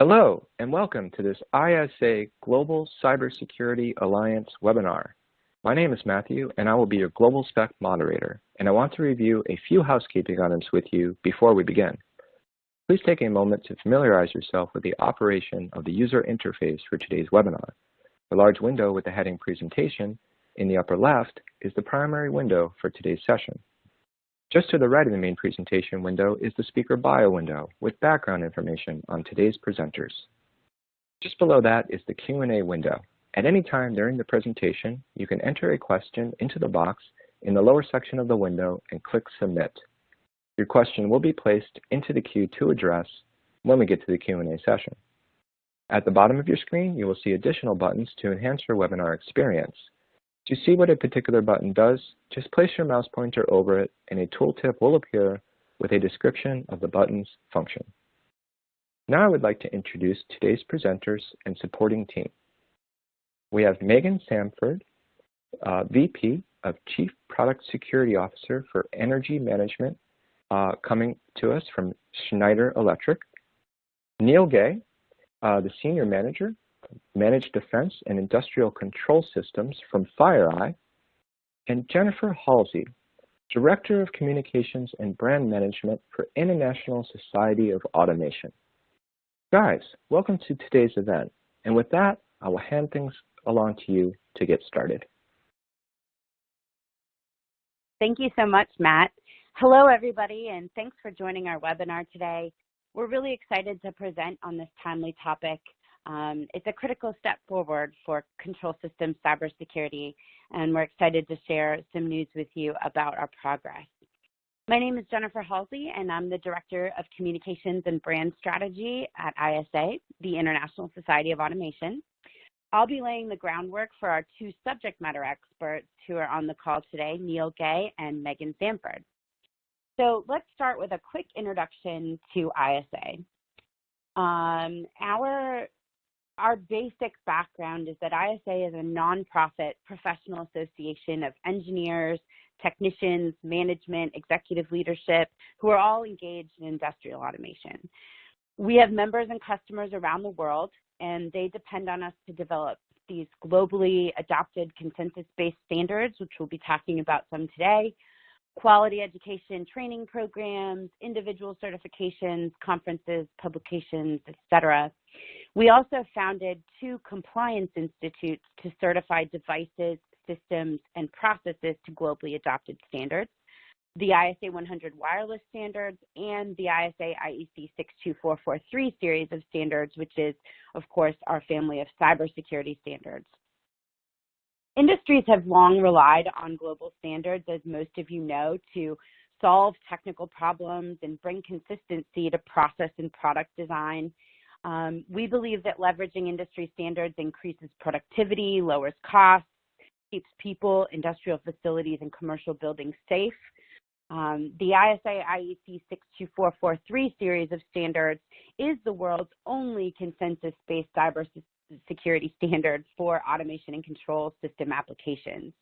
Hello, and welcome to this ISA Global Cybersecurity Alliance webinar. My name is Matthew, and I will be your Global Spec moderator, and I want to review a few housekeeping items with you before we begin. Please take a moment to familiarize yourself with the operation of the user interface for today's webinar. The large window with the heading Presentation in the upper left is the primary window for today's session. Just to the right of the main presentation window is the speaker bio window with background information on today's presenters. Just below that is the Q&A window. At any time during the presentation, you can enter a question into the box in the lower section of the window and click Submit. Your question will be placed into the queue to address when we get to the Q&A session. At the bottom of your screen, you will see additional buttons to enhance your webinar experience. To see what a particular button does, just place your mouse pointer over it and a tooltip will appear with a description of the button's function. Now I would like to introduce today's presenters and supporting team. We have Megan Samford, VP of Chief Product Security Officer for Energy Management, coming to us from Schneider Electric. Neil Gay, the Senior Manager, Managed Defense and Industrial Control Systems from FireEye, and Jennifer Halsey, Director of Communications and Brand Management for International Society of Automation. Guys, welcome to today's event. And with that, I will hand things along to you to get started. Thank you so much, Matt. Hello, everybody, and thanks for joining our webinar today. We're really excited to present on this timely topic. It's a critical step forward for control system cybersecurity, and we're excited to share some news with you about our progress. My name is Jennifer Halsey, and I'm the Director of Communications and Brand Strategy at ISA, the International Society of Automation. I'll be laying the groundwork for our two subject matter experts who are on the call today, Neil Gay and Megan Samford. So let's start with a quick introduction to ISA. Our basic background is that ISA is a nonprofit professional association of engineers, technicians, management, executive leadership, who are all engaged in industrial automation. We have members and customers around the world, and they depend on us to develop these globally adopted consensus-based standards, which we'll be talking about some today, quality education training programs, individual certifications, conferences, publications, etc. We also founded two compliance institutes to certify devices, systems, and processes to globally adopted standards, the ISA 100 wireless standards and the ISA IEC 62443 series of standards, which is, of course, our family of cybersecurity standards. Industries have long relied on global standards, as most of you know, to solve technical problems and bring consistency to process and product design. We believe that leveraging industry standards increases productivity, lowers costs, keeps people, industrial facilities, and commercial buildings safe. The ISA IEC 62443 series of standards is the world's only consensus-based cybersecurity standard for automation and control system applications.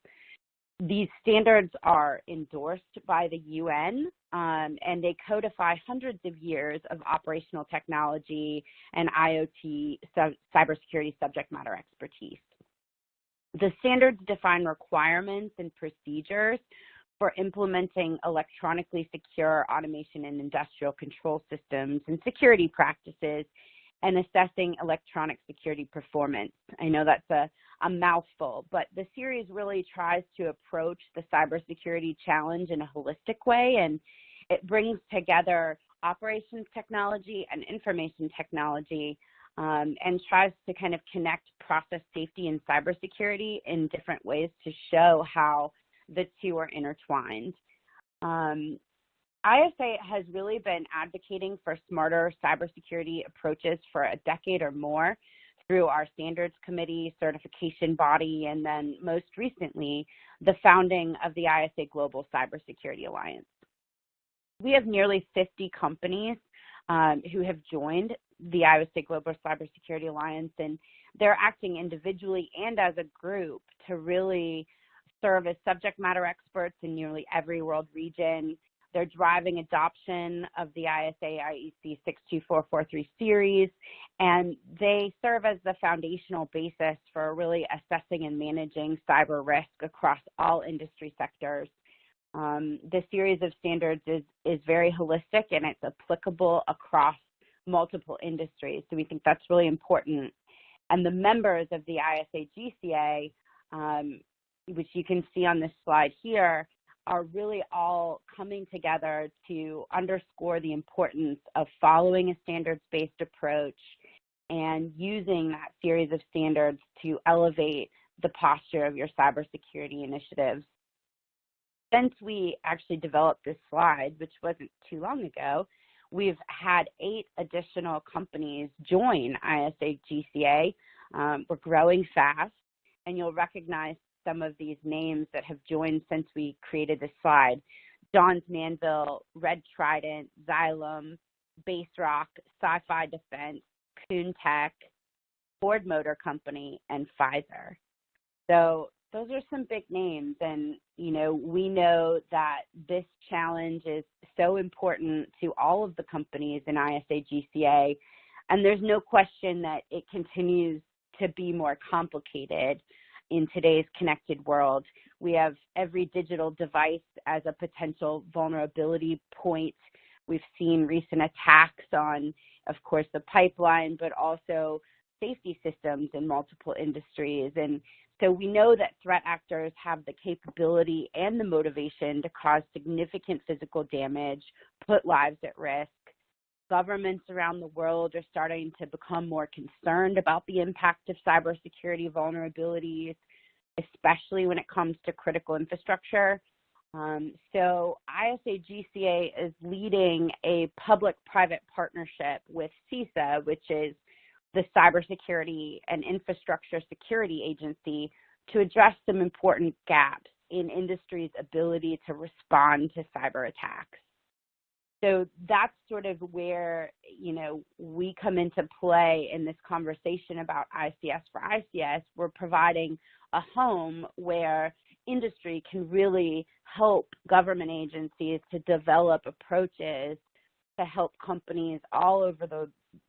These standards are endorsed by the UN, and they codify hundreds of years of operational technology and IoT cybersecurity subject matter expertise. The standards define requirements and procedures for implementing electronically secure automation and industrial control systems and security practices and assessing electronic security performance. I know that's a mouthful, but the series really tries to approach the cybersecurity challenge in a holistic way, and it brings together operations technology and information technology and tries to kind of connect process safety and cybersecurity in different ways to show how the two are intertwined. ISA has really been advocating for smarter cybersecurity approaches for a decade or more through our standards committee, certification body, and then most recently, the founding of the ISA Global Cybersecurity Alliance. We have nearly 50 companies who have joined the ISA Global Cybersecurity Alliance, and they're acting individually and as a group to really serve as subject matter experts in nearly every world region, They're driving adoption of the ISA IEC 62443 series, and they serve as the foundational basis for really assessing and managing cyber risk across all industry sectors. This series of standards is very holistic, and it's applicable across multiple industries. So we think that's really important. And the members of the ISAGCA, which you can see on this slide here, are really all coming together to underscore the importance of following a standards-based approach and using that series of standards to elevate the posture of your cybersecurity initiatives. Since we actually developed this slide, which wasn't too long ago, we've had 8 additional companies join ISAGCA. We're growing fast, and you'll recognize some of these names that have joined since we created this slide: Johns Manville, Red Trident, Xylem, Base Rock, Sci-Fi Defense, Kuhn Tech, Ford Motor Company, and Pfizer. So those are some big names, and we know that this challenge is so important to all of the companies in ISAGCA, and there's no question that it continues to be more complicated in today's connected world. We have every digital device as a potential vulnerability point. We've seen recent attacks on, of course, the pipeline, but also safety systems in multiple industries. And so we know that threat actors have the capability and the motivation to cause significant physical damage, put lives at risk. Governments around the world are starting to become more concerned about the impact of cybersecurity vulnerabilities, especially when it comes to critical infrastructure. So ISAGCA is leading a public-private partnership with CISA, which is the Cybersecurity and Infrastructure Security Agency, to address some important gaps in industry's ability to respond to cyber attacks. So that's sort of where, we come into play in this conversation about ICS4ICS. We're providing a home where industry can really help government agencies to develop approaches to help companies all over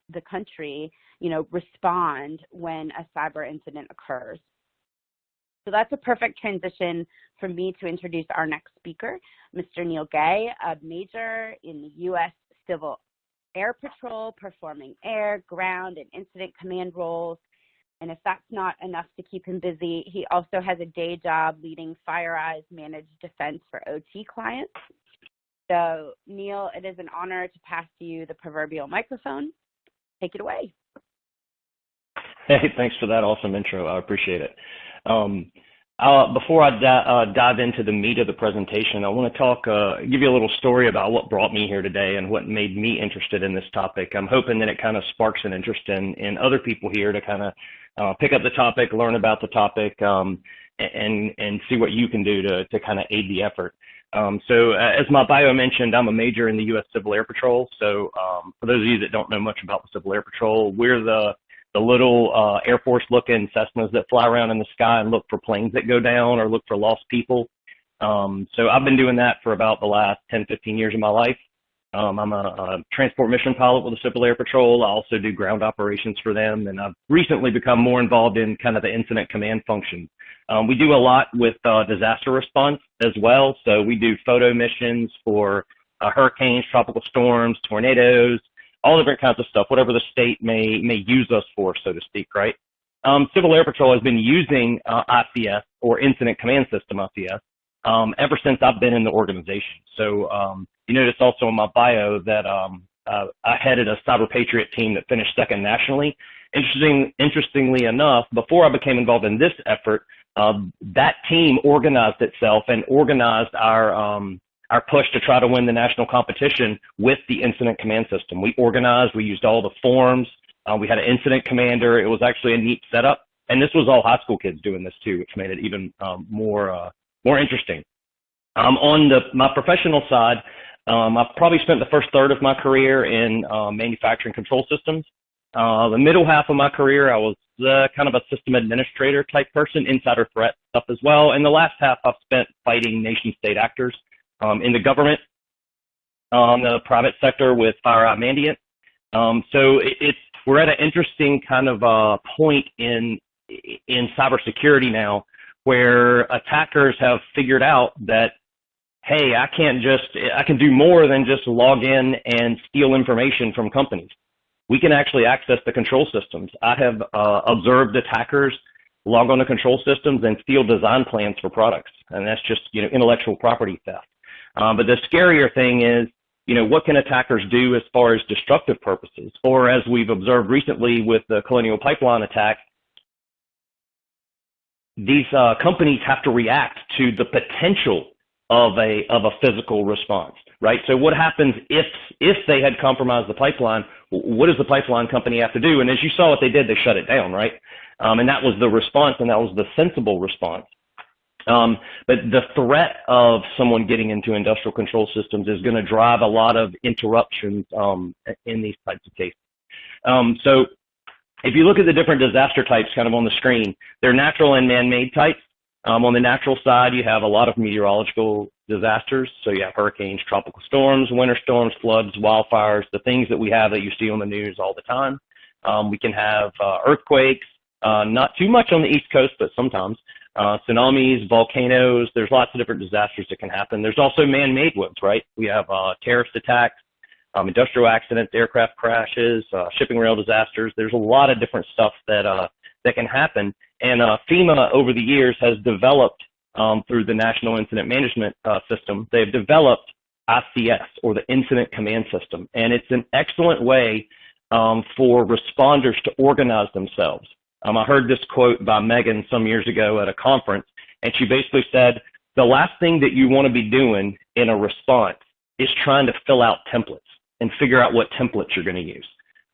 the country, respond when a cyber incident occurs. So that's a perfect transition for me to introduce our next speaker, Mr. Neil Gay, a major in the U.S. Civil Air Patrol, performing air, ground, and incident command roles. And if that's not enough to keep him busy, he also has a day job leading FireEye's managed defense for OT clients. So, Neil, it is an honor to pass to you the proverbial microphone. Take it away. Hey, thanks for that awesome intro. I appreciate it. Before I dive into the meat of the presentation, I want to give you a little story about what brought me here today and what made me interested in this topic. I'm hoping that it kind of sparks an interest in other people here to kind of pick up the topic, learn about the topic, and see what you can do to kind of aid the effort. So as my bio mentioned, I'm a major in the U.S. Civil Air Patrol. So for those of you that don't know much about the Civil Air Patrol, we're the little Air Force-looking Cessnas that fly around in the sky and look for planes that go down or look for lost people. So I've been doing that for about the last 10, 15 years of my life. I'm a transport mission pilot with the Civil Air Patrol. I also do ground operations for them, and I've recently become more involved in kind of the incident command function. We do a lot with disaster response as well. So we do photo missions for hurricanes, tropical storms, tornadoes, all different kinds of stuff, whatever the state may use us for, so to speak, right? Civil Air Patrol has been using ICS, or Incident Command System, ICS, ever since I've been in the organization. So you notice also in my bio that I headed a Cyber Patriot team that finished second nationally. Interestingly enough, before I became involved in this effort, that team organized itself and organized our push to try to win the national competition with the incident command system. We organized, we used all the forms, we had an incident commander. It was actually a neat setup. And this was all high school kids doing this too, which made it even more interesting. On my professional side, I've probably spent the first third of my career in manufacturing control systems. The middle half of my career, I was kind of a system administrator type person, insider threat stuff as well. And the last half I've spent fighting nation state actors in the government. the private sector with FireEye Mandiant. So we're at an interesting kind of point in cybersecurity now, where attackers have figured out that, hey, I can do more than just log in and steal information from companies. We can actually access the control systems. I have observed attackers log on to control systems and steal design plans for products, and that's just intellectual property theft. But the scarier thing is, what can attackers do as far as destructive purposes? Or as we've observed recently with the Colonial Pipeline attack, these companies have to react to the potential of a physical response, right? So what happens if they had compromised the pipeline? What does the pipeline company have to do? And as you saw what they did, they shut it down, right? And that was the response, and that was the sensible response. But the threat of someone getting into industrial control systems is going to drive a lot of interruptions in these types of cases. So if you look at the different disaster types kind of on the screen, they're natural and man-made types. On the natural side, you have a lot of meteorological disasters. So you have hurricanes, tropical storms, winter storms, floods, wildfires, the things that we have that you see on the news all the time. We can have earthquakes, not too much on the East Coast, but sometimes. Tsunamis, volcanoes, there's lots of different disasters that can happen. There's also man-made ones, right? We have terrorist attacks, industrial accidents, aircraft crashes, shipping rail disasters. There's a lot of different stuff that can happen. And FEMA over the years has developed, through the National Incident Management System, they've developed ICS, or the Incident Command System. And it's an excellent way for responders to organize themselves. I heard this quote by Megan some years ago at a conference, and she basically said, the last thing that you want to be doing in a response is trying to fill out templates and figure out what templates you're going to use,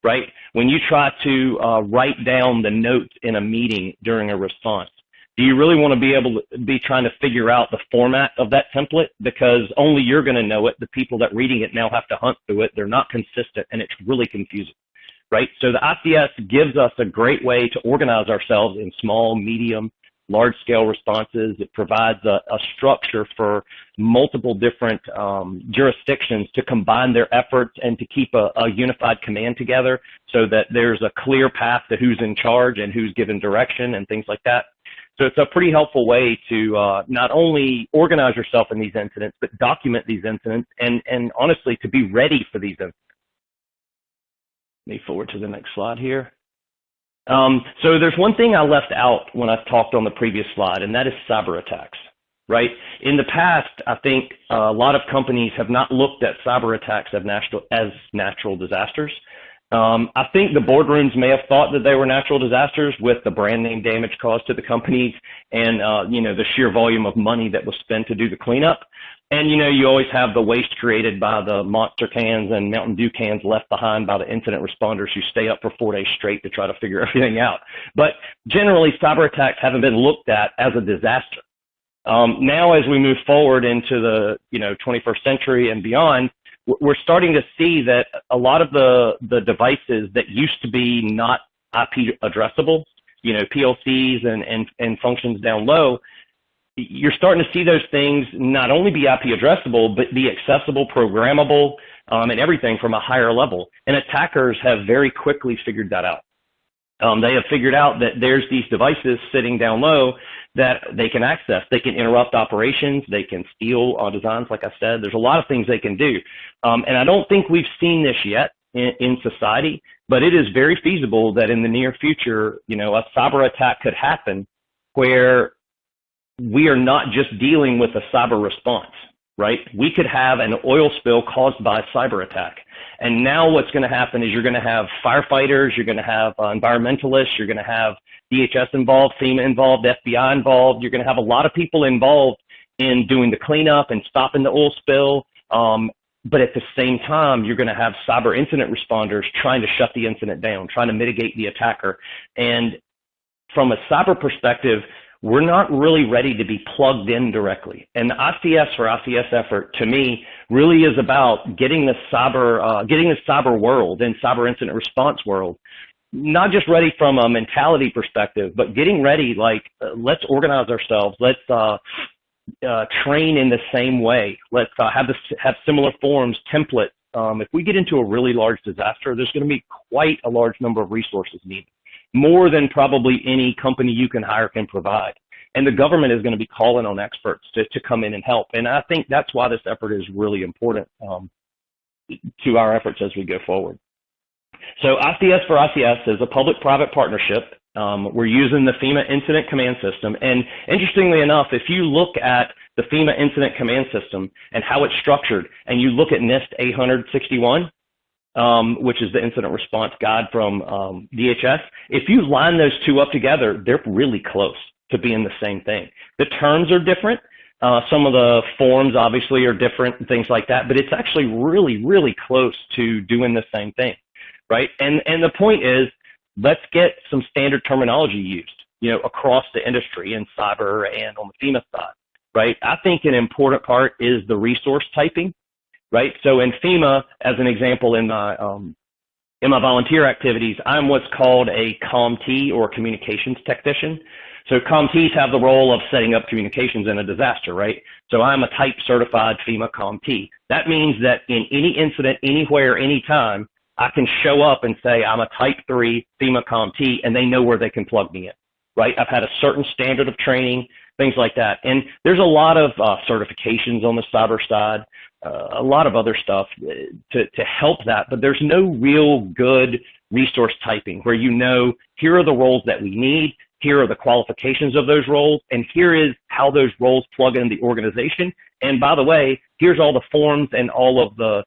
right? When you try to write down the notes in a meeting during a response, do you really want to be able to be trying to figure out the format of that template? Because only you're going to know it. The people that reading it now have to hunt through it. They're not consistent, and it's really confusing. Right? So the ICS gives us a great way to organize ourselves in small, medium, large-scale responses. It provides a structure for multiple different jurisdictions to combine their efforts and to keep a unified command together so that there's a clear path to who's in charge and who's given direction and things like that. So it's a pretty helpful way to not only organize yourself in these incidents, but document these incidents and honestly, to be ready for these incidents. Me forward to the next slide here. So there's one thing I left out when I talked on the previous slide, and that is cyber attacks, right? In the past, I think a lot of companies have not looked at cyber attacks as natural disasters. I think the boardrooms may have thought that they were natural disasters with the brand name damage caused to the companies and, the sheer volume of money that was spent to do the cleanup. And, you always have the waste created by the Monster cans and Mountain Dew cans left behind by the incident responders who stay up for 4 days straight to try to figure everything out. But generally, cyber attacks haven't been looked at as a disaster. Now, as we move forward into the, 21st century and beyond, we're starting to see that a lot of the devices that used to be not IP addressable, PLCs and functions down low, you're starting to see those things not only be IP addressable, but be accessible, programmable, and everything from a higher level. And attackers have very quickly figured that out. They have figured out that there's these devices sitting down low that they can access. They can interrupt operations. They can steal designs, like I said. There's a lot of things they can do. And I don't think we've seen this yet in society, but it is very feasible that in the near future, a cyber attack could happen where we are not just dealing with a cyber response, right? We could have an oil spill caused by a cyber attack. And now what's going to happen is you're going to have firefighters, you're going to have environmentalists, you're going to have DHS involved, FEMA involved, FBI involved. You're going to have a lot of people involved in doing the cleanup and stopping the oil spill. But at the same time, you're going to have cyber incident responders trying to shut the incident down, trying to mitigate the attacker. And from a cyber perspective, we're not really ready to be plugged in directly. And the ICS4ICS effort, to me, really is about getting the cyber world and cyber incident response world, not just ready from a mentality perspective, but getting ready, let's organize ourselves. Let's train in the same way. Let's have similar forms, templates. If we get into a really large disaster, there's going to be quite a large number of resources needed, more than probably any company you can hire can provide. And the government is going to be calling on experts to come in and help. And I think that's why this effort is really important to our efforts as we go forward. So ICS4ICS is a public-private partnership. We're using the Fema Incident Command System. And interestingly enough, if you look at the Fema Incident Command System and how it's structured, and you look at NIST 861, which is the Incident Response Guide from DHS, if you line those two up together, they're really close to being the same thing. The terms are different. Some of the forms obviously are different and things like that, but it's actually really, really close to doing the same thing, right? And the point is, let's get some standard terminology used, across the industry in cyber and on the FEMA side, right? I think an important part is the resource typing, right? So in FEMA, as an example, in my volunteer activities, I'm what's called a CommT, or communications technician. So CommTs have the role of setting up communications in a disaster, right? So I'm a type certified FEMA CommT. That means that in any incident, anywhere, anytime, I can show up and say I'm a type 3 FEMA CommT, and they know where they can plug me in, right? I've had a certain standard of training, things like that. And there's a lot of certifications on the cyber side, a lot of other stuff to help that, but there's no real good resource typing where here are the roles that we need, here are the qualifications of those roles, and here is how those roles plug in the organization. And by the way, here's all the forms and all of the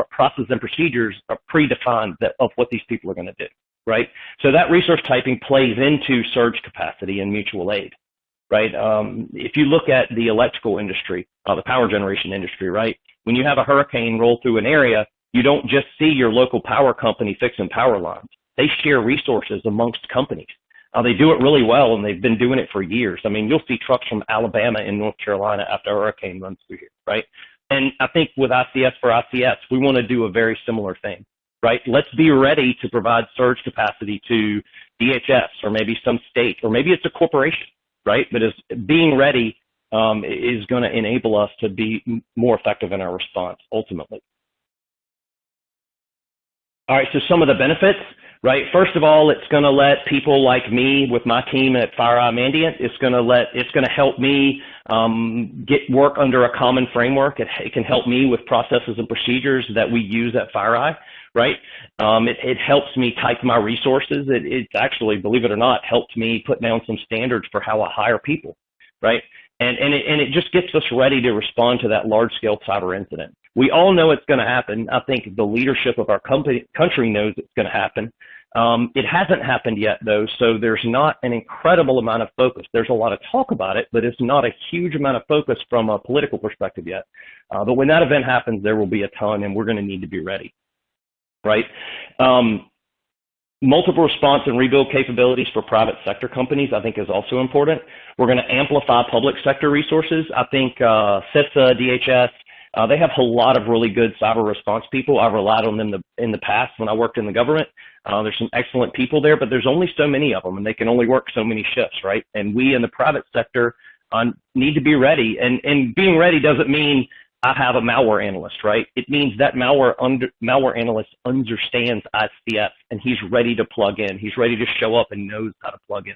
process and procedures are predefined of what these people are going to do, right? So that resource typing plays into surge capacity and mutual aid, right? If you look at the electrical industry, the power generation industry, right? When you have a hurricane roll through an area, you don't just see your local power company fixing power lines. They share resources amongst companies. They do it really well, and they've been doing it for years. I mean, you'll see trucks from Alabama and North Carolina after a hurricane runs through here, right? And I think with ICS4ICS, we want to do a very similar thing, right? Let's be ready to provide surge capacity to DHS, or maybe some state, or maybe it's a corporation, right? But being ready is going to enable us to be more effective in our response, ultimately. All right, so some of the benefits, right? First of all, it's going to let people like me with my team at FireEye Mandiant, it's going to help me get work under a common framework. It can help me with processes and procedures that we use at FireEye, right? It helps me type my resources. It actually, believe it or not, helped me put down some standards for how I hire people, right? And it just gets us ready to respond to that large-scale cyber incident. We all know it's going to happen. I think the leadership of our country knows it's going to happen. It hasn't happened yet, though, so there's not an incredible amount of focus. There's a lot of talk about it, but it's not a huge amount of focus from a political perspective yet. But when that event happens, there will be a ton, and we're going to need to be ready, right? Multiple response and rebuild capabilities for private sector companies, I think, is also important. We're going to amplify public sector resources. I think CISA, DHS, they have a lot of really good cyber response people. I've relied on them in the past when I worked in the government. There's some excellent people there, but there's only so many of them, and they can only work so many shifts, right? And we in the private sector need to be ready. And being ready doesn't mean I have a malware analyst, right? It means that malware analyst understands ICS, and he's ready to plug in. He's ready to show up and knows how to plug in,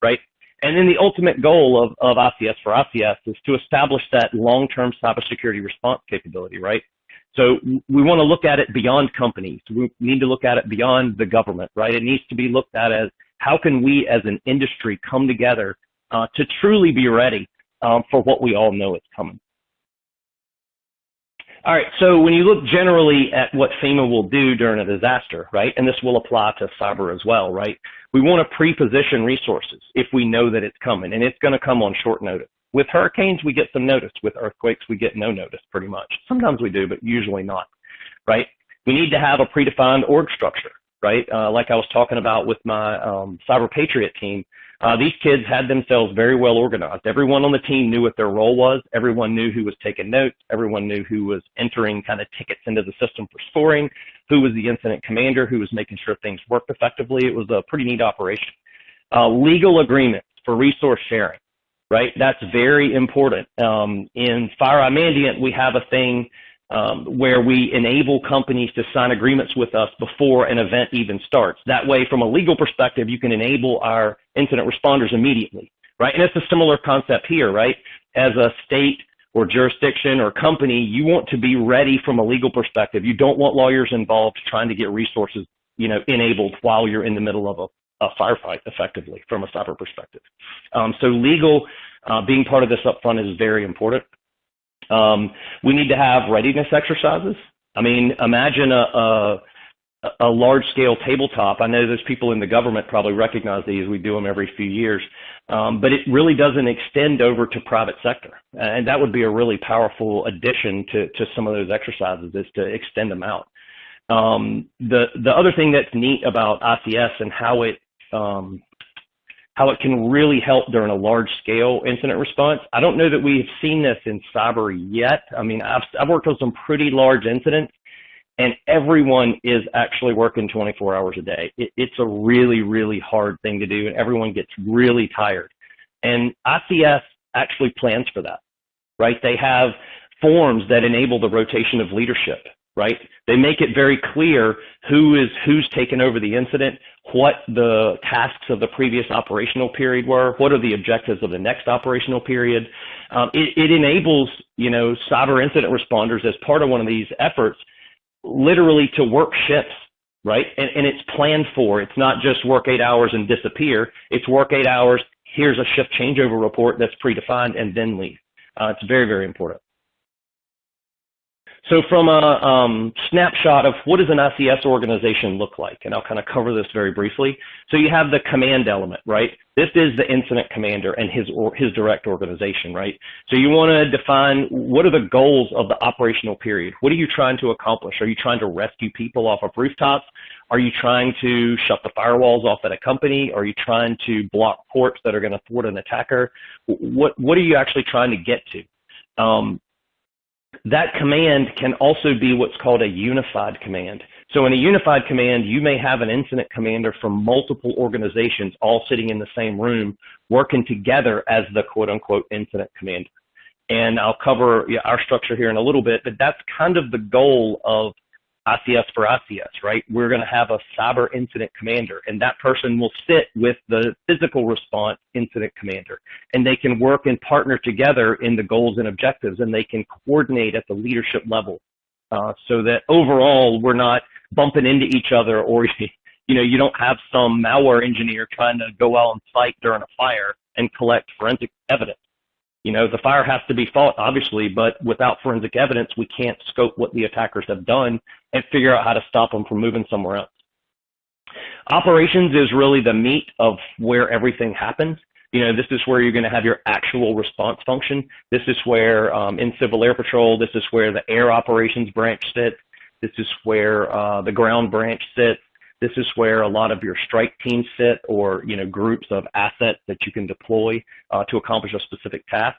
right? And then the ultimate goal of ICS4ICS is to establish that long-term cybersecurity response capability, right? So we want to look at it beyond companies. We need to look at it beyond the government, right? It needs to be looked at as how can we as an industry come together to truly be ready for what we all know is coming. All right, so when you look generally at what FEMA will do during a disaster, right, and this will apply to cyber as well, right, we want to pre-position resources if we know that it's coming, and it's going to come on short notice. With hurricanes, we get some notice. With earthquakes, we get no notice pretty much. Sometimes we do, but usually not, right? We need to have a predefined org structure, right? Like I was talking about with my Cyber Patriot team, these kids had themselves very well organized. Everyone on the team knew what their role was. Everyone knew who was taking notes. Everyone knew who was entering kind of tickets into the system for scoring, who was the incident commander, who was making sure things worked effectively. It was a pretty neat operation. Legal agreements for resource sharing, right? That's very important. In FireEye Mandiant, we have a thing where we enable companies to sign agreements with us before an event even starts. That way, from a legal perspective, you can enable our incident responders immediately, right? And it's a similar concept here, right? As a state or jurisdiction or company, you want to be ready from a legal perspective. You don't want lawyers involved trying to get resources, enabled while you're in the middle of a firefight effectively from a cyber perspective. So legal being part of this upfront is very important. We need to have readiness exercises. I mean, imagine a large-scale tabletop. I know those people in the government probably recognize these. We do them every few years. But it really doesn't extend over to private sector. And that would be a really powerful addition to some of those exercises, is to extend them out. The other thing that's neat about ICS and how it can really help during a large-scale incident response. I don't know that we've seen this in cyber yet. I mean, I've worked on some pretty large incidents, and everyone is actually working 24 hours a day. It's a really, really hard thing to do, and everyone gets really tired. And ICS actually plans for that, right? They have forms that enable the rotation of leadership, right? They make it very clear who's taken over the incident, what the tasks of the previous operational period were, what are the objectives of the next operational period. It enables, cyber incident responders as part of one of these efforts literally to work shifts, right? And it's planned for. It's not just work 8 hours and disappear. It's work 8 hours, here's a shift changeover report that's predefined, and then leave. It's very, very important. So from a snapshot of what does an ICS organization look like, and I'll kind of cover this very briefly. So you have the command element, right? This is the incident commander and his direct organization, right? So you want to define what are the goals of the operational period. What are you trying to accomplish? Are you trying to rescue people off of rooftops? Are you trying to shut the firewalls off at a company? Are you trying to block ports that are going to thwart an attacker? What are you actually trying to get to? That command can also be what's called a unified command. So in a unified command, you may have an incident commander from multiple organizations all sitting in the same room working together as the quote-unquote incident commander. And I'll cover our structure here in a little bit, but that's kind of the goal of ICS4ICS, right? We're going to have a cyber incident commander, and that person will sit with the physical response incident commander, and they can work and partner together in the goals and objectives, and they can coordinate at the leadership level so that overall we're not bumping into each other, or you don't have some malware engineer trying to go out on site during a fire and collect forensic evidence. The fire has to be fought, obviously, but without forensic evidence, we can't scope what the attackers have done and figure out how to stop them from moving somewhere else. Operations is really the meat of where everything happens. This is where you're going to have your actual response function. This is where, in Civil Air Patrol, this is where the Air Operations branch sits. This is where the Ground branch sits. This is where a lot of your strike teams sit, or groups of assets that you can deploy to accomplish a specific task.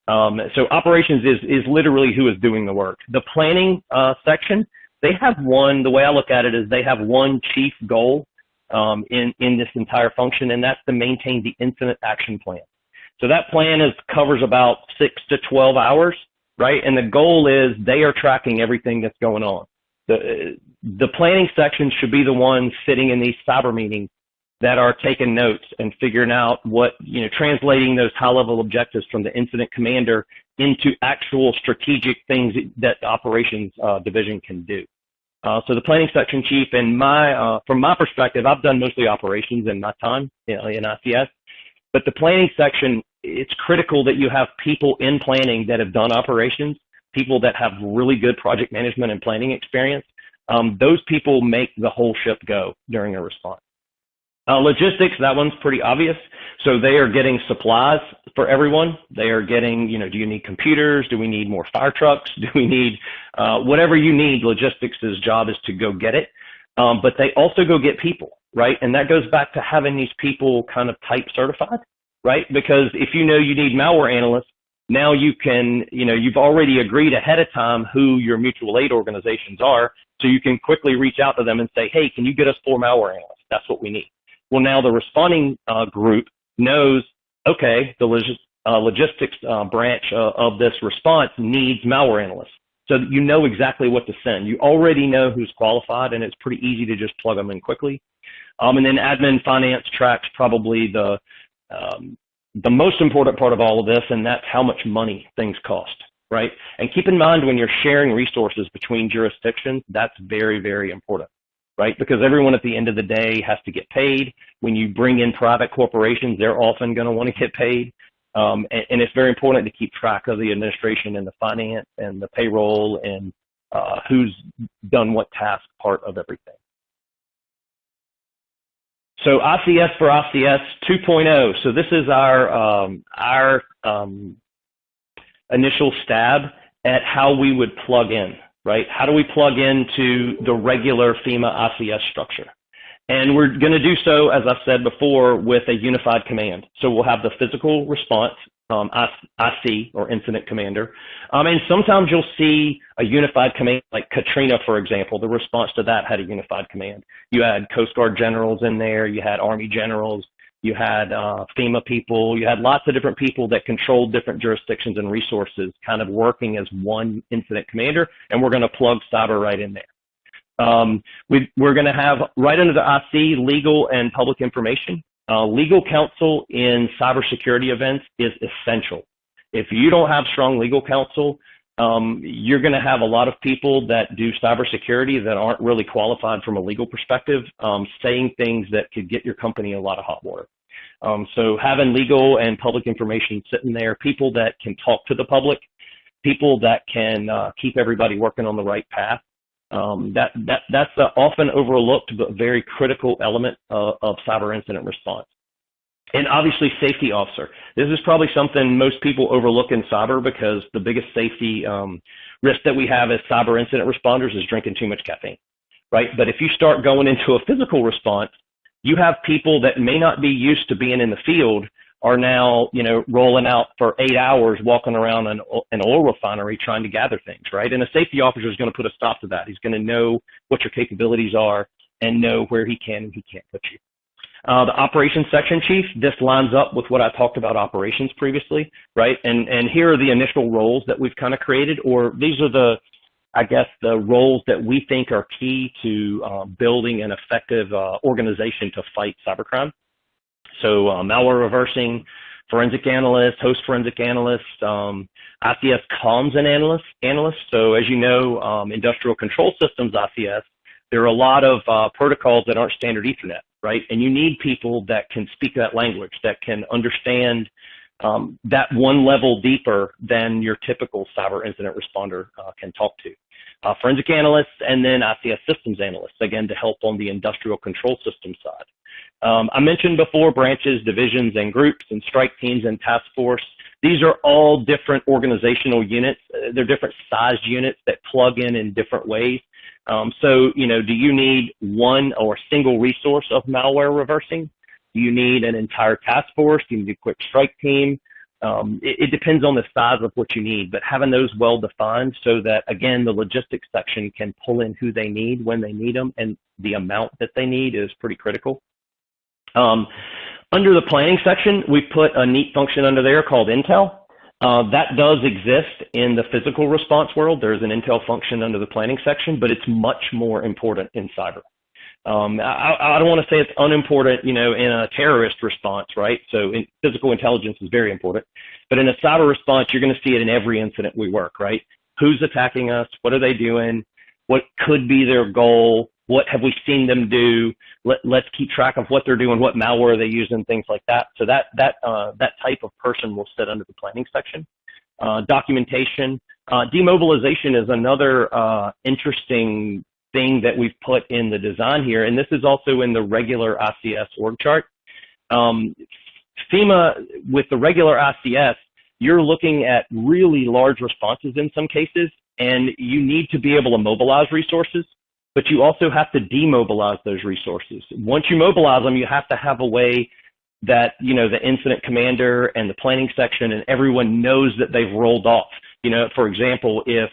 So operations is literally who is doing the work. The planning section, they have one. The way I look at it is they have one chief goal in this entire function, and that's to maintain the incident action plan. So that plan covers about 6 to 12 hours, right? And the goal is they are tracking everything that's going on. The planning section should be the one sitting in these cyber meetings that are taking notes and figuring out what, translating those high-level objectives from the incident commander into actual strategic things that the operations division can do. So the planning section chief, and from my perspective, I've done mostly operations in my time in ICS, but the planning section, it's critical that you have people in planning that have done operations, people that have really good project management and planning experience. Those people make the whole ship go during a response. Logistics, that one's pretty obvious. So they are getting supplies for everyone. They are getting, do you need computers? Do we need more fire trucks? Do we need whatever you need? Logistics' job is to go get it. But they also go get people, right? And that goes back to having these people kind of type certified, right? Because if you need malware analysts, now you can, you've already agreed ahead of time who your mutual aid organizations are, so you can quickly reach out to them and say, hey, can you get us 4 malware analysts? That's what we need. Well, now the responding group knows, okay, the logistics branch of this response needs malware analysts. So that you know exactly what to send. You already know who's qualified, and it's pretty easy to just plug them in quickly. And then admin finance tracks probably the most important part of all of this, and that's how much money things cost, right? And keep in mind when you're sharing resources between jurisdictions, that's very, very important, right? Because everyone at the end of the day has to get paid. When you bring in private corporations, they're often going to want to get paid. And it's very important to keep track of the administration and the finance and the payroll and who's done what task part of everything. So ICS for ICS 2.0. So this is our initial stab at how we would plug in, right? How do we plug into the regular FEMA ICS structure? And we're going to do so, as I've said before, with a unified command. So we'll have the physical response, IC, or incident commander. And sometimes you'll see a unified command, like Katrina, for example. The response to that had a unified command. You had Coast Guard generals in there. You had Army generals. You had FEMA people. You had lots of different people that controlled different jurisdictions and resources kind of working as one incident commander. And we're going to plug cyber right in there. We're going to have right under the IC legal and public information. Legal counsel in cybersecurity events is essential. If you don't have strong legal counsel, you're going to have a lot of people that do cybersecurity that aren't really qualified from a legal perspective, saying things that could get your company a lot of hot water. So having legal and public information sitting there, people that can talk to the public, people that can keep everybody working on the right path. That's an often overlooked but very critical element of cyber incident response. And obviously safety officer. This is probably something most people overlook in cyber because the biggest safety risk that we have as cyber incident responders is drinking too much caffeine, right? But if you start going into a physical response, you have people that may not be used to being in the field are now, rolling out for 8 hours, walking around an oil refinery trying to gather things, right? And a safety officer is going to put a stop to that. He's going to know what your capabilities are and know where he can and he can't put you. The operations section chief, this lines up with what I talked about operations previously, right? And here are the initial roles that we've kind of created, or these are the roles that we think are key to building an effective organization to fight cybercrime. So malware reversing, forensic analyst, host forensic analyst, ICS comms and analyst. So as you know, industrial control systems, ICS, there are a lot of protocols that aren't standard Ethernet, right? And you need people that can speak that language, that can understand that one level deeper than your typical cyber incident responder can talk to. Forensic analysts, and then ICS systems analysts, again, to help on the industrial control system side. I mentioned before branches, divisions, and groups, and strike teams and task force. These are all different organizational units. They're different sized units that plug in different ways. So, do you need one or a single resource of malware reversing? Do you need an entire task force? Do you need a quick strike team? It depends on the size of what you need, but having those well defined so that, again, the logistics section can pull in who they need when they need them and the amount that they need is pretty critical. Under the planning section, we put a neat function under there called Intel. That does exist in the physical response world. There's an Intel function under the planning section, but it's much more important in cyber. I don't want to say it's unimportant, in a terrorist response, right? So physical intelligence is very important. But in a cyber response, you're going to see it in every incident we work, right? Who's attacking us? What are they doing? What could be their goal? What have we seen them do? Let's keep track of what they're doing, what malware they use, and things like that. So that type of person will sit under the planning section. Documentation. Demobilization is another interesting thing that we've put in the design here, and this is also in the regular ICS org chart. FEMA, with the regular ICS, you're looking at really large responses in some cases, and you need to be able to mobilize resources, but you also have to demobilize those resources. Once you mobilize them, you have to have a way that, the incident commander and the planning section and everyone knows that they've rolled off. For example, if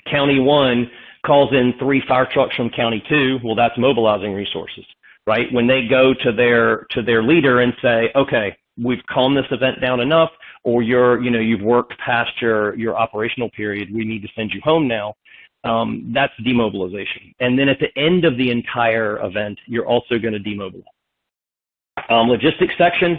County 1 calls in 3 fire trucks from County 2, well, that's mobilizing resources, right? When they go to their leader and say, okay, we've calmed this event down enough, or you've worked past your operational period, we need to send you home now. That's demobilization. And then at the end of the entire event, you're also going to demobilize. Logistics section,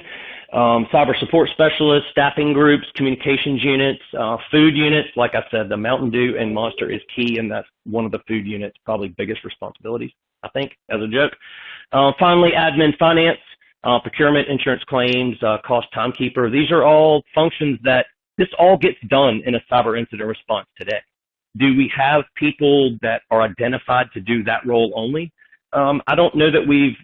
cyber support specialists, staffing groups, communications units, food units. Like I said, the Mountain Dew and Monster is key, and that's one of the food units' probably biggest responsibilities, I think, as a joke. Finally, admin, finance, procurement, insurance claims, cost timekeeper. These are all functions that this all gets done in a cyber incident response today. Do we have people that are identified to do that role only? I don't know that we've,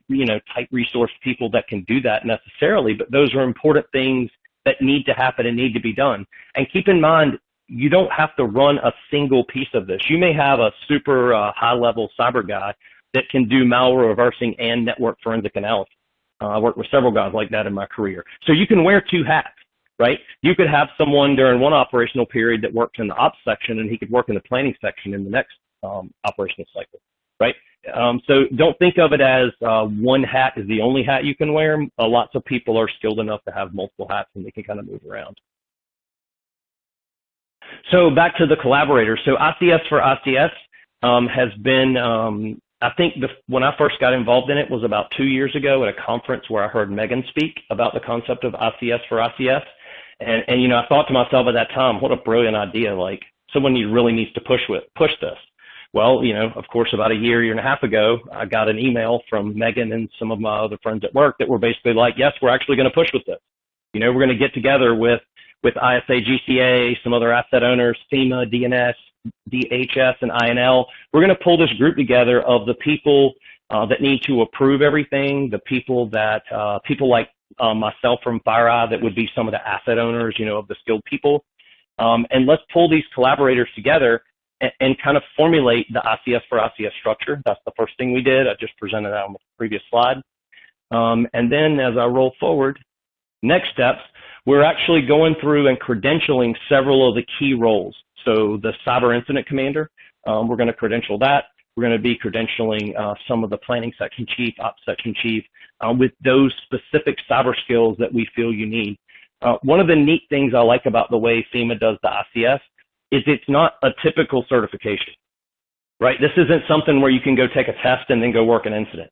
tight resource people that can do that necessarily, but those are important things that need to happen and need to be done. And keep in mind, you don't have to run a single piece of this. You may have a super high-level cyber guy that can do malware reversing and network forensic analysis. I worked with several guys like that in my career. So you can wear two hats, right? You could have someone during one operational period that works in the ops section, and he could work in the planning section in the next operational cycle, right? So don't think of it as one hat is the only hat you can wear. Lots of people are skilled enough to have multiple hats, and they can kind of move around. So back to the collaborators. So ICS4ICS has been, I think when I first got involved in it was about 2 years ago at a conference where I heard Megan speak about the concept of ICS4ICS. And I thought to myself at that time, what a brilliant idea. Like, someone really needs to push this. Well, of course, about a year and a half ago, I got an email from Megan and some of my other friends at work that were basically like, yes, we're actually going to push with this. We're going to get together with ISAGCA, some other asset owners, Fema, DNS, DHS, and INL. We're going to pull this group together of the people that need to approve everything, the people that, people like myself from FireEye that would be some of the asset owners, of the skilled people. And let's pull these collaborators together and kind of formulate the ICS4ICS structure. That's the first thing we did. I just presented that on the previous slide. And then as I roll forward, next steps, we're actually going through and credentialing several of the key roles. So the cyber incident commander, we're going to credential that. We're going to be credentialing some of the planning section chief, ops section chief, with those specific cyber skills that we feel you need. One of the neat things I like about the way FEMA does the ICS is it's not a typical certification, right? This isn't something where you can go take a test and then go work an incident.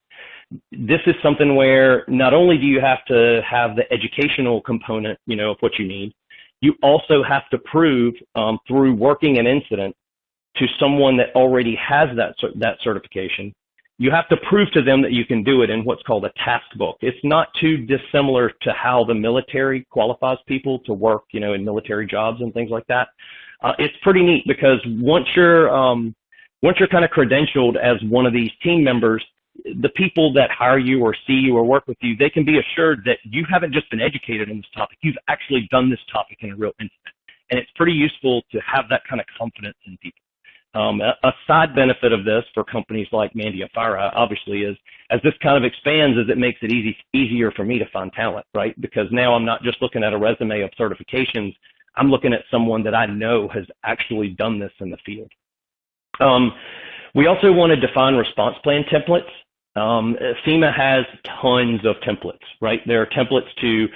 This is something where not only do you have to have the educational component, of what you need, you also have to prove through working an incident to someone that already has that certification. You have to prove to them that you can do it in what's called a task book. It's not too dissimilar to how the military qualifies people to work, in military jobs and things like that. It's pretty neat because once you're kind of credentialed as one of these team members, the people that hire you or see you or work with you, they can be assured that you haven't just been educated on this topic, you've actually done this topic in a real incident. And it's pretty useful to have that kind of confidence in people. A side benefit of this for companies like Mandy and FireEye, obviously, is as this kind of expands, is it makes it easier for me to find talent, right? Because now I'm not just looking at a resume of certifications, I'm looking at someone that I know has actually done this in the field. We also want to define response plan templates. FEMA has tons of templates, right? There are templates to,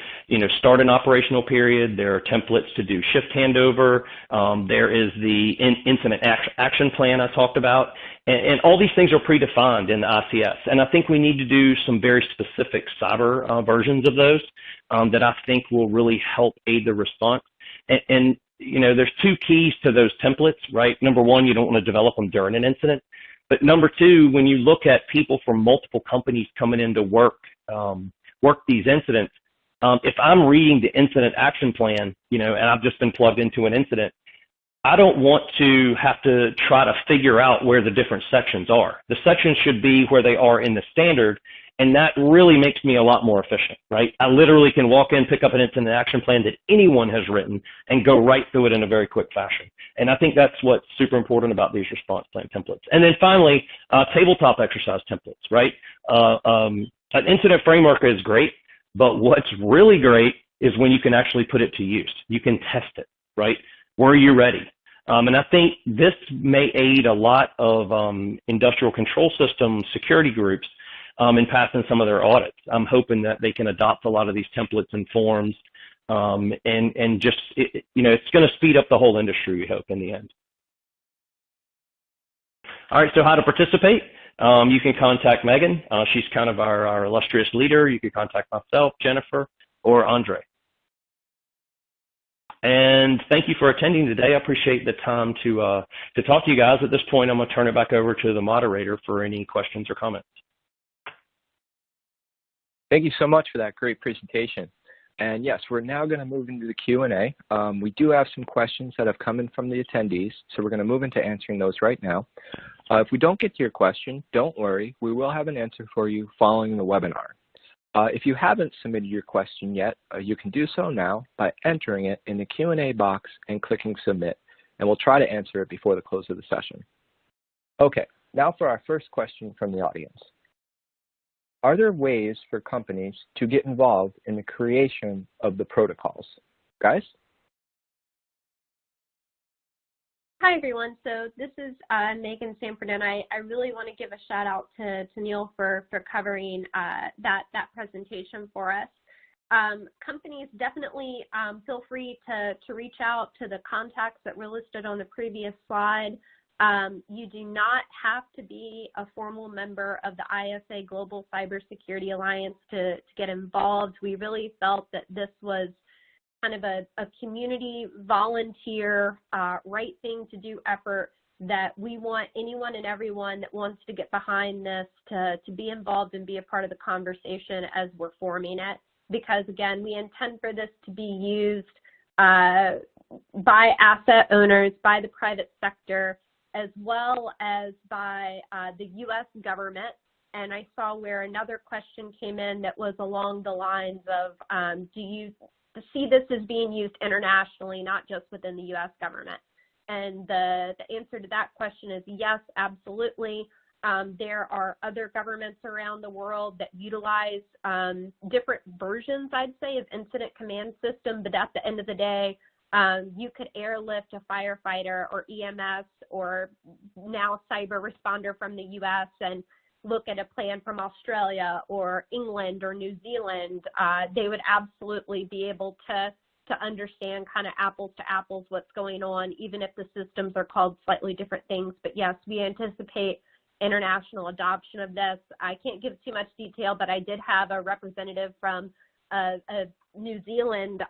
start an operational period. There are templates to do shift handover. There is the incident action plan I talked about. And all these things are predefined in the ICS. And I think we need to do some very specific cyber versions of those that I think will really help aid the response. And there's two keys to those templates, right? Number one, you don't want to develop them during an incident. But number two, when you look at people from multiple companies coming in to work these incidents, if I'm reading the incident action plan, and I've just been plugged into an incident, I don't want to have to try to figure out where the different sections are. The sections should be where they are in the standard, and that really makes me a lot more efficient, right? I literally can walk in, pick up an incident action plan that anyone has written, and go right through it in a very quick fashion. And I think that's what's super important about these response plan templates. And then finally, tabletop exercise templates, right? An incident framework is great, but what's really great is when you can actually put it to use. You can test it, right? Were you ready? And I think this may aid a lot of industrial control system security groups in passing some of their audits. I'm hoping that they can adopt a lot of these templates and forms, and just, it's going to speed up the whole industry, we hope, in the end. All right, so how to participate? You can contact Megan. She's kind of our illustrious leader. You can contact myself, Jennifer, or Andre. And thank you for attending today. I appreciate the time to talk to you guys. At this point, I'm going to turn it back over to the moderator for any questions or comments. Thank you so much for that great presentation. And yes, we're now going to move into the Q&A. We do have some questions that have come in from the attendees, so we're going to move into answering those right now. If we don't get to your question, don't worry. We will have an answer for you following the webinar. If you haven't submitted your question yet, you can do so now by entering it in the Q&A box and clicking Submit, and we'll try to answer it before the close of the session. Okay, now for our first question from the audience. Are there ways for companies to get involved in the creation of the protocols? Guys? Hi, everyone. So this is Megan Sanford, and I really want to give a shout out to Neil for covering that presentation for us. Companies definitely feel free to reach out to the contacts that were listed on the previous slide. You do not have to be a formal member of the ISA Global Cybersecurity Alliance to get involved. We really felt that this was kind of a community volunteer right thing to do effort, that we want anyone and everyone that wants to get behind this to be involved and be a part of the conversation as we're forming it. Because again, we intend for this to be used by asset owners, by the private sector, as well as by the U.S. government. And I saw where another question came in that was along the lines of, do you see this as being used internationally, not just within the U.S. government? And the answer to that question is yes, absolutely. There are other governments around the world that utilize different versions, I'd say, of incident command system, but at the end of the day, you could airlift a firefighter or EMS or now cyber responder from the U.S. and look at a plan from Australia or England or New Zealand. They would absolutely be able to understand kind of apples to apples what's going on, even if the systems are called slightly different things. But yes, we anticipate international adoption of this. I can't give too much detail, but I did have a representative from a New Zealand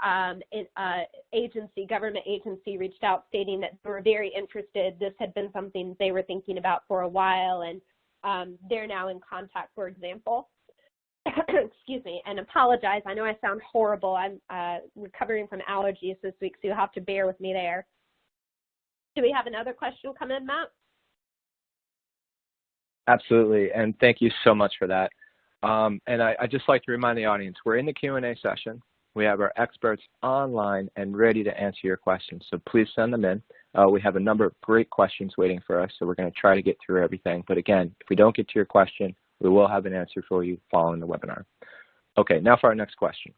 government agency reached out stating that they were very interested. This had been something they were thinking about for a while, and they're now in contact, for example. Excuse me, and apologize. I know I sound horrible. I'm recovering from allergies this week, so you'll have to bear with me there. Do we have another question come in, Matt? Absolutely, and thank you so much for that. And I'd just like to remind the audience, we're in the Q&A session. We have our experts online and ready to answer your questions, so please send them in. We have a number of great questions waiting for us, so we're going to try to get through everything. But again, if we don't get to your question, we will have an answer for you following the webinar. Okay, now for our next question.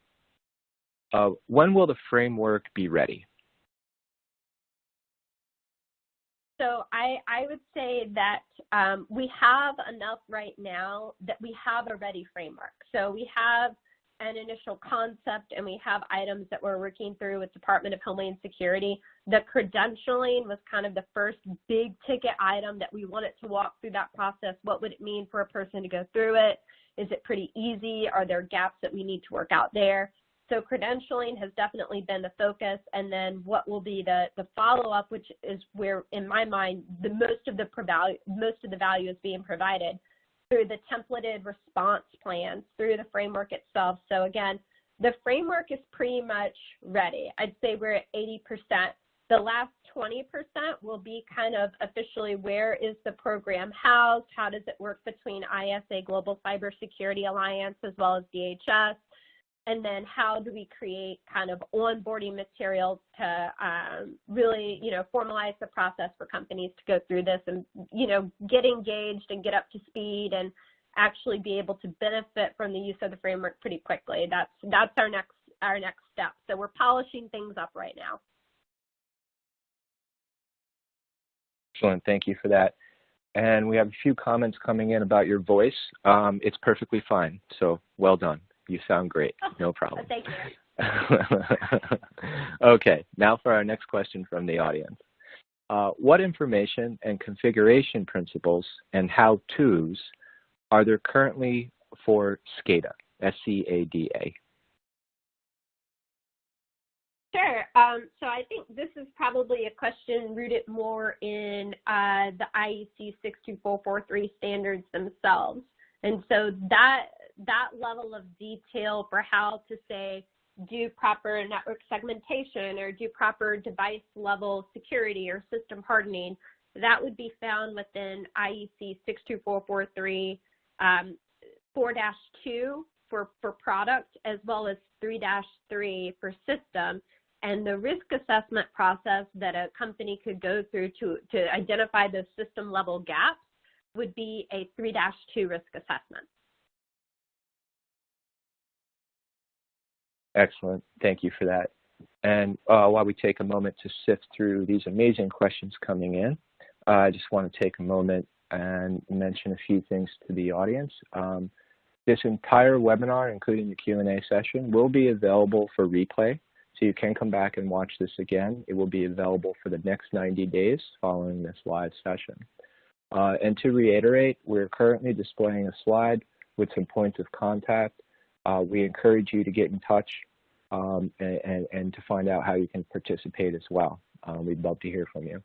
When will the framework be ready? So I would say that we have enough right now that we have a ready framework. So we have an initial concept and we have items that we're working through with Department of Homeland Security. The credentialing was kind of the first big ticket item that we wanted to walk through that process. What would it mean for a person to go through it? Is it pretty easy? Are there gaps that we need to work out there? So credentialing has definitely been the focus, and then what will be the follow-up, which is where, in my mind, most of the value is being provided through the templated response plans, through the framework itself. So again, the framework is pretty much ready. I'd say we're at 80%. The last 20% will be kind of officially, where is the program housed? How does it work between ISA Global Cybersecurity Alliance as well as DHS? And then how do we create kind of onboarding materials to really, formalize the process for companies to go through this and, get engaged and get up to speed and actually be able to benefit from the use of the framework pretty quickly. That's our next step. So we're polishing things up right now. Excellent, thank you for that. And we have a few comments coming in about your voice. It's perfectly fine, so well done. You sound great, no problem. Thank you. Okay, now for our next question from the audience. What information and configuration principles and how-tos are there currently for SCADA, S-C-A-D-A? Sure. So I think this is probably a question rooted more in the IEC 62443 standards themselves. And so that level of detail for how to say do proper network segmentation or do proper device level security or system hardening, that would be found within IEC 62443 4-2 for product, as well as 3-3 for system. And the risk assessment process that a company could go through to identify those system level gaps would be a 3-2 risk assessment. Excellent. Thank you for that. And while we take a moment to sift through these amazing questions coming in, I just want to take a moment and mention a few things to the audience. This entire webinar, including the Q&A session, will be available for replay. So you can come back and watch this again. It will be available for the next 90 days following this live session. And to reiterate, we're currently displaying a slide with some points of contact. We encourage you to get in touch and to find out how you can participate as well. We'd love to hear from you.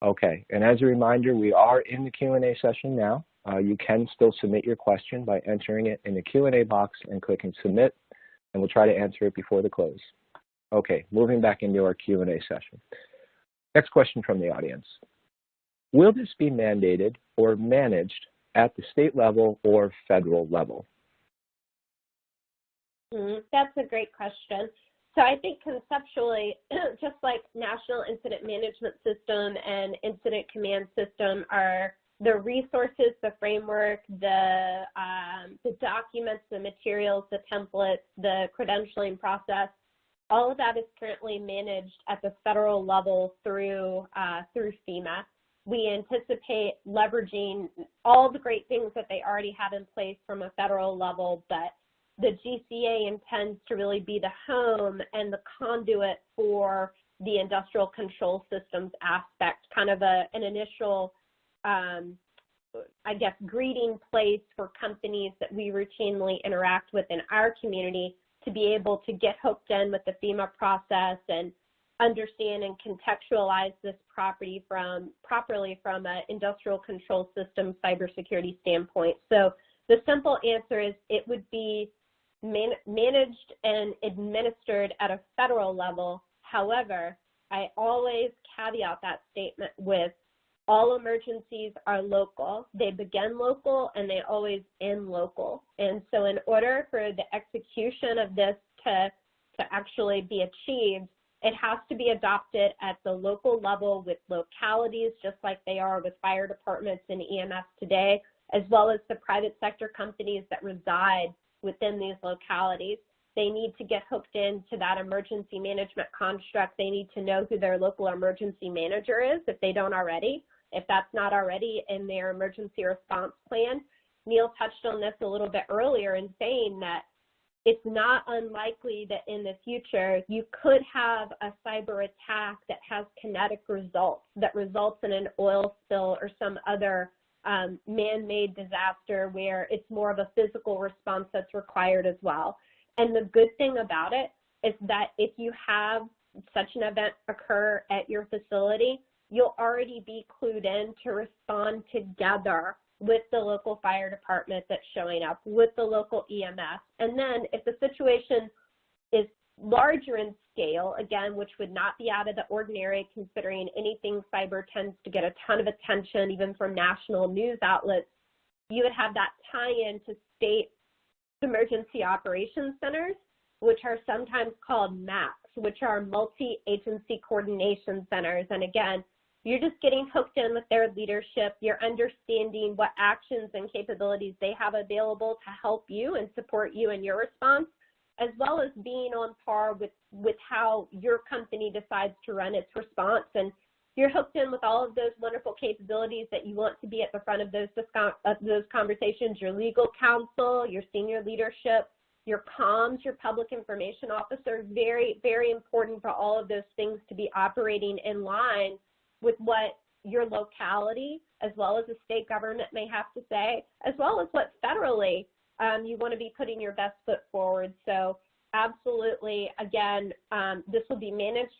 Okay, and as a reminder, we are in the Q&A session now. You can still submit your question by entering it in the Q&A box and clicking submit, and we'll try to answer it before the close. Okay, moving back into our Q&A session. Next question from the audience. Will this be mandated or managed at the state level or federal level? That's a great question. So I think conceptually, just like National Incident Management System and Incident Command System are the resources, the framework, the documents, the materials, the templates, the credentialing process, all of that is currently managed at the federal level through Fema. We anticipate leveraging all the great things that they already have in place from a federal level, but the GCA intends to really be the home and the conduit for the industrial control systems aspect, kind of an initial, I guess, greeting place for companies that we routinely interact with in our community to be able to get hooked in with the Fema process and understand and contextualize this property properly from an industrial control system cybersecurity standpoint. So the simple answer is it would be managed and administered at a federal level. However, I always caveat that statement with all emergencies are local. They begin local and they always end local. And so in order for the execution of this to actually be achieved, it has to be adopted at the local level with localities, just like they are with fire departments and EMS today, as well as the private sector companies that reside within these localities. They need to get hooked into that emergency management construct. They need to know who their local emergency manager is if they don't already. If that's not already in their emergency response plan, Neil touched on this a little bit earlier in saying that it's not unlikely that in the future you could have a cyber attack that has kinetic results, that results in an oil spill or some other man-made disaster where it's more of a physical response that's required as well. And the good thing about it is that if you have such an event occur at your facility, you'll already be clued in to respond together with the local fire department that's showing up, with the local EMS. And then if the situation is larger in scale, again, which would not be out of the ordinary considering anything cyber tends to get a ton of attention even from national news outlets, you would have that tie-in to state emergency operations centers, which are sometimes called MACs, which are multi-agency coordination centers. And again, you're just getting hooked in with their leadership. You're understanding what actions and capabilities they have available to help you and support you in your response, as well as being on par with how your company decides to run its response. And you're hooked in with all of those wonderful capabilities that you want to be at the front of those conversations, your legal counsel, your senior leadership, your comms, your public information officer. Very, very important for all of those things to be operating in line with what your locality as well as the state government may have to say, as well as what federally you want to be putting your best foot forward. So absolutely, again, this will be managed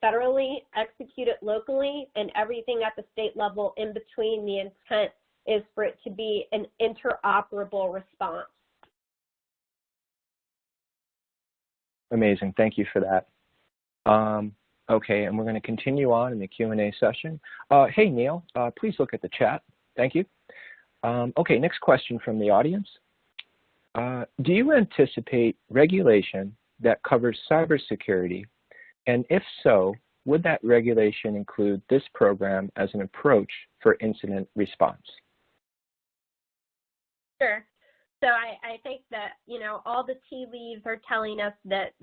federally, executed locally, and everything at the state level in between. The intent is for it to be an interoperable response. Amazing. Thank you for that. Okay, and we're going to continue on in the Q&A session. Hey, Neil, please look at the chat. Thank you. Okay, next question from the audience. Do you anticipate regulation that covers cybersecurity? And if so, would that regulation include this program as an approach for incident response? Sure. So I think that, you know, all the tea leaves are telling us that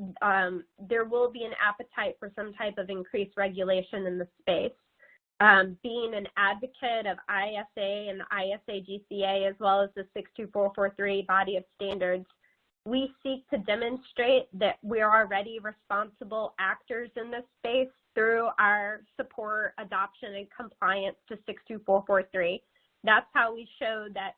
there will be an appetite for some type of increased regulation in the space. Being an advocate of ISA and ISAGCA, as well as the 62443 body of standards, we seek to demonstrate that we are already responsible actors in this space through our support, adoption, and compliance to 62443. That's how we show that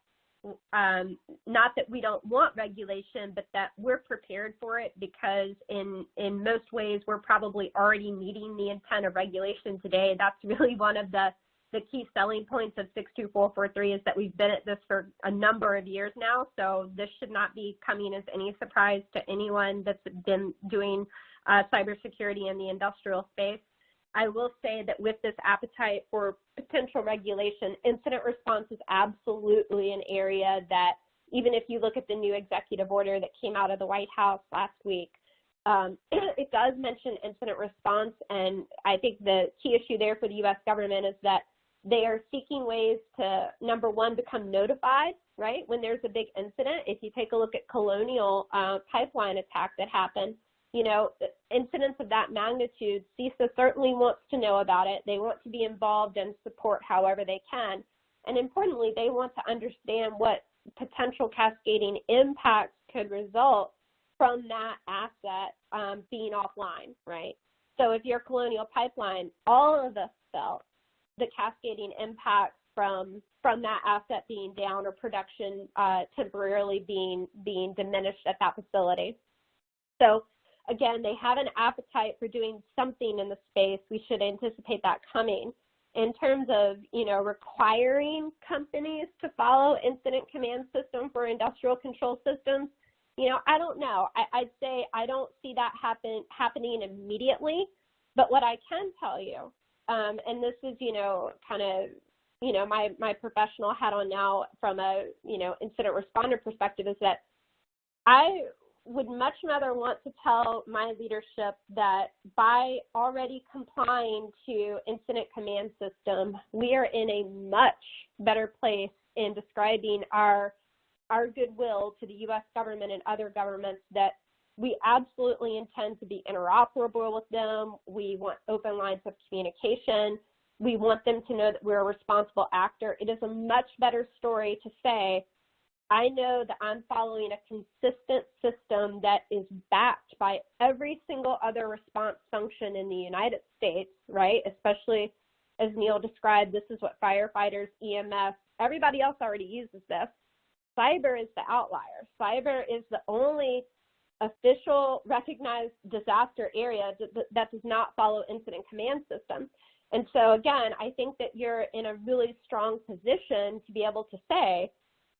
not that we don't want regulation, but that we're prepared for it, because in most ways we're probably already meeting the intent of regulation today. That's really one of the key selling points of 62443, is that we've been at this for a number of years now. So this should not be coming as any surprise to anyone that's been doing cybersecurity in the industrial space. I will say that with this appetite for potential regulation, incident response is absolutely an area that, even if you look at the new executive order that came out of the White House last week, it does mention incident response. And I think the key issue there for the U.S. government is that they are seeking ways to, number one, become notified, right, when there's a big incident. If you take a look at Colonial pipeline attack that happened, you know, incidents of that magnitude, CISA certainly wants to know about it. They want to be involved and support however they can. And importantly, they want to understand what potential cascading impacts could result from that asset being offline, right? So if you're Colonial Pipeline, all of us felt the cascading impacts from that asset being down or production temporarily being diminished at that facility. So again, they have an appetite for doing something in the space. We should anticipate that coming. In terms of, you know, requiring companies to follow incident command system for industrial control systems, you know, I don't know. I'd say I don't see that happening immediately. But what I can tell you, and this is, you know, kind of, you know, my professional hat on now from a, you know, incident responder perspective, is that I would much rather want to tell my leadership that by already complying to incident command system, we are in a much better place in describing our goodwill to the U.S. government and other governments, that we absolutely intend to be interoperable with them. We want open lines of communication. We want them to know that we're a responsible actor. It is a much better story to say, I know that I'm following a consistent system that is backed by every single other response function in the United States, right? Especially as Neil described, this is what firefighters, EMS, everybody else already uses this. Cyber is the outlier. Cyber is the only official recognized disaster area that does not follow incident command system. And so again, I think that you're in a really strong position to be able to say,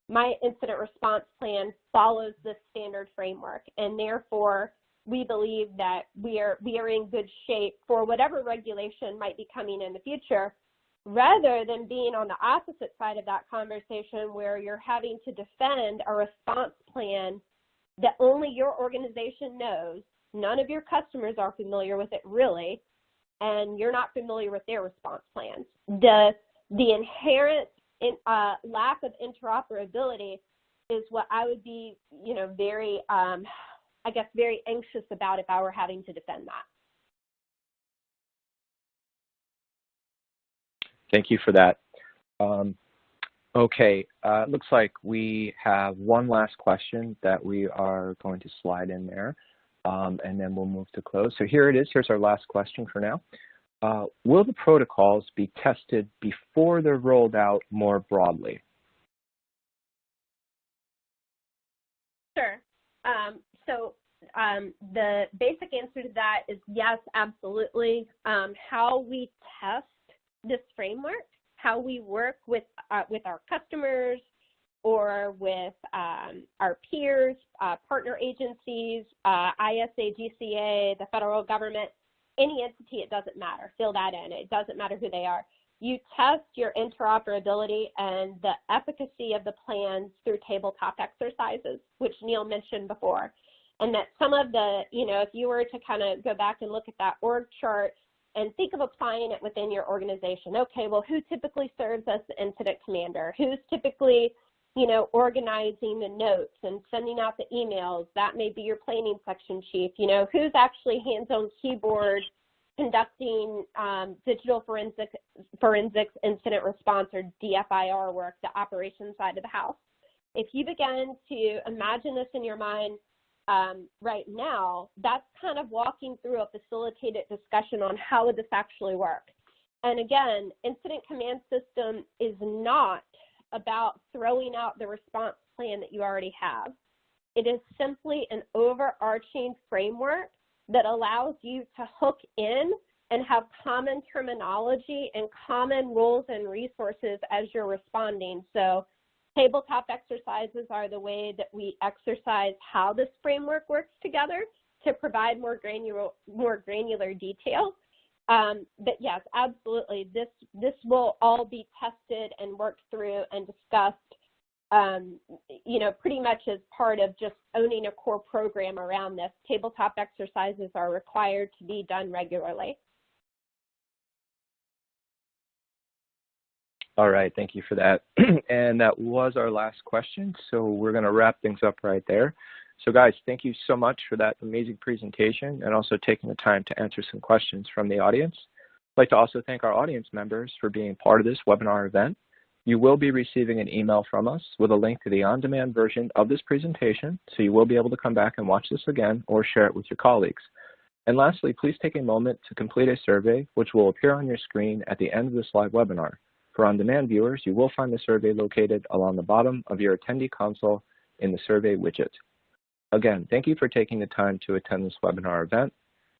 my incident response plan follows this standard framework, and therefore we believe that we are in good shape for whatever regulation might be coming in the future, rather than being on the opposite side of that conversation where you're having to defend a response plan that only your organization knows. None of your customers are familiar with it really, and you're not familiar with their response plans. The inherent lack of interoperability is what I would be, you know, very, I guess, very anxious about if I were having to defend that. Thank you for that. Okay, it looks like we have one last question that we are going to slide in there, and then we'll move to close. So here it is. Here's our last question for now. Will the protocols be tested before they're rolled out more broadly? Sure. The basic answer to that is yes, absolutely. How we test this framework, how we work with our customers or with our peers, partner agencies, ISAGCA, the federal government, any entity, it doesn't matter. Fill that in. It doesn't matter who they are. You test your interoperability and the efficacy of the plans through tabletop exercises, which Neil mentioned before. And that some of the, if you were to kind of go back and look at that org chart and think of applying it within your organization. Okay, well, who typically serves as the incident commander? Who's typically, organizing the notes and sending out the emails? That may be your planning section chief. Who's actually hands-on keyboard conducting digital forensics incident response or DFIR work, the operations side of the house. If you begin to imagine this in your mind right now, that's kind of walking through a facilitated discussion on how would this actually work. And again, incident command system is not about throwing out the response plan that you already have. It is simply an overarching framework that allows you to hook in and have common terminology and common rules and resources as you're responding. So tabletop exercises are the way that we exercise how this framework works together to provide more granular detail. But yes, absolutely, this will all be tested and worked through and discussed, pretty much as part of just owning a core program around this. Tabletop exercises are required to be done regularly. All right, thank you for that. And that was our last question, so we're going to wrap things up right there. So guys, thank you so much for that amazing presentation and also taking the time to answer some questions from the audience. I'd like to also thank our audience members for being part of this webinar event. You will be receiving an email from us with a link to the on-demand version of this presentation, so you will be able to come back and watch this again or share it with your colleagues. And lastly, please take a moment to complete a survey, which will appear on your screen at the end of this live webinar. For on-demand viewers, you will find the survey located along the bottom of your attendee console in the survey widget. Again, thank you for taking the time to attend this webinar event.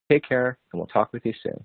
Take care, and we'll talk with you soon.